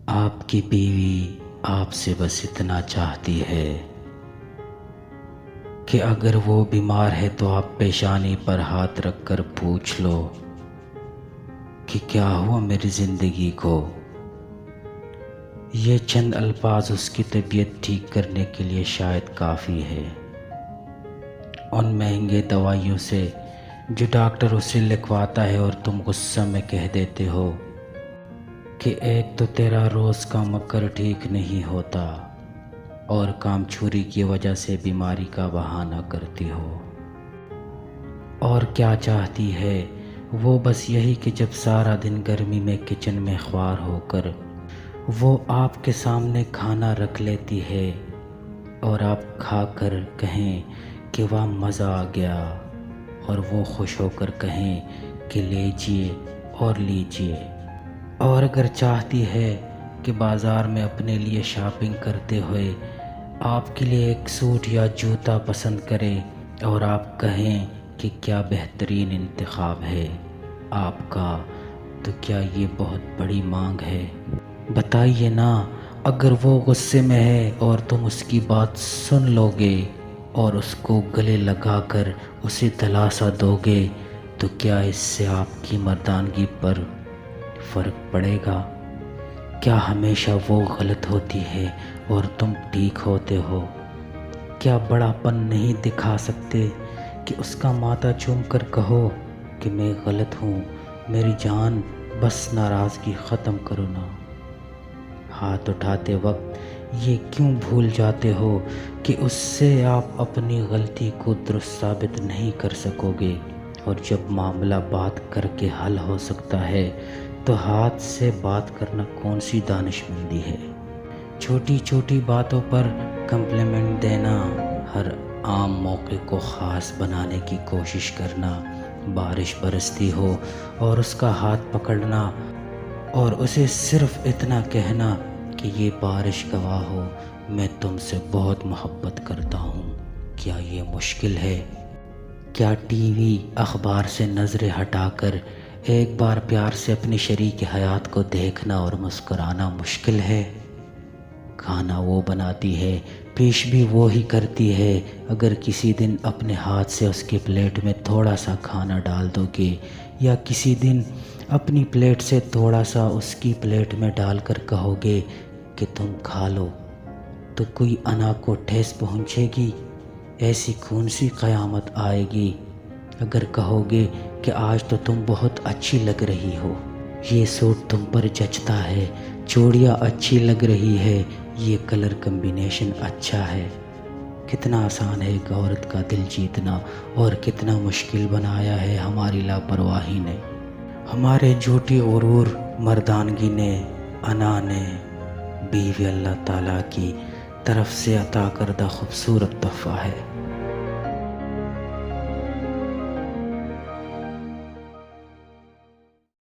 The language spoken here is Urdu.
آپ کی بیوی آپ سے بس اتنا چاہتی ہے کہ اگر وہ بیمار ہے تو آپ پیشانی پر ہاتھ رکھ کر پوچھ لو کہ کیا ہوا میری زندگی کو۔ یہ چند الفاظ اس کی طبیعت ٹھیک کرنے کے لیے شاید کافی ہے۔ ان مہنگے دوائیوں سے جو ڈاکٹر اسے لکھواتا ہے اور تم غصہ میں کہہ دیتے ہو کہ ایک تو تیرا روز کا مکر ٹھیک نہیں ہوتا اور کام چوری کی وجہ سے بیماری کا بہانہ کرتی ہو۔ اور کیا چاہتی ہے وہ؟ بس یہی کہ جب سارا دن گرمی میں کچن میں خوار ہو کر وہ آپ کے سامنے کھانا رکھ لیتی ہے اور آپ کھا کر کہیں کہ واہ مزہ آ گیا، اور وہ خوش ہو کر کہیں کہ لیجیے اور لیجیے۔ اور اگر چاہتی ہے کہ بازار میں اپنے لیے شاپنگ کرتے ہوئے آپ کے لیے ایک سوٹ یا جوتا پسند کرے اور آپ کہیں کہ کیا بہترین انتخاب ہے آپ کا، تو کیا یہ بہت بڑی مانگ ہے؟ بتائیے نا۔ اگر وہ غصے میں ہے اور تم اس کی بات سن لو گے اور اس کو گلے لگا کر اسے دلاسا دو گے تو کیا اس سے آپ کی مردانگی پر فرق پڑے گا؟ کیا ہمیشہ وہ غلط ہوتی ہے اور تم ٹھیک ہوتے ہو؟ کیا بڑا پن نہیں دکھا سکتے کہ اس کا ماتھا چوم کر کہو کہ میں غلط ہوں میری جان، بس ناراضگی ختم کرو نا؟ ہاتھ اٹھاتے وقت یہ کیوں بھول جاتے ہو کہ اس سے آپ اپنی غلطی کو درست ثابت نہیں کر سکو گے، اور جب معاملہ بات کر کے حل ہو سکتا ہے تو ہاتھ سے بات کرنا کون سی دانش مندی ہے؟ چھوٹی چھوٹی باتوں پر کمپلیمنٹ دینا، ہر عام موقع کو خاص بنانے کی کوشش کرنا، بارش برستی ہو اور اس کا ہاتھ پکڑنا اور اسے صرف اتنا کہنا کہ یہ بارش گواہ ہو میں تم سے بہت محبت کرتا ہوں، کیا یہ مشکل ہے؟ کیا ٹی وی اخبار سے نظریں ہٹا کر ایک بار پیار سے اپنی شریک حیات کو دیکھنا اور مسکرانا مشکل ہے؟ کھانا وہ بناتی ہے، پیش بھی وہ ہی کرتی ہے۔ اگر کسی دن اپنے ہاتھ سے اس کے پلیٹ میں تھوڑا سا کھانا ڈال دو گے یا کسی دن اپنی پلیٹ سے تھوڑا سا اس کی پلیٹ میں ڈال کر کہو گے کہ تم کھا لو، تو کوئی انا کو ٹھیس پہنچے گی؟ ایسی کون سی قیامت آئے گی؟ اگر کہو گے کہ آج تو تم بہت اچھی لگ رہی ہو، یہ سوٹ تم پر جچتا ہے، چوڑیاں اچھی لگ رہی ہے، یہ کلر کمبینیشن اچھا ہے۔ کتنا آسان ہے ایک عورت کا دل جیتنا اور کتنا مشکل بنایا ہے ہماری لاپرواہی نے، ہمارے جھوٹی غرور، مردانگی نے، انا نے۔ بیوی اللہ تعالیٰ کی طرف سے عطا کردہ خوبصورت تحفہ ہے۔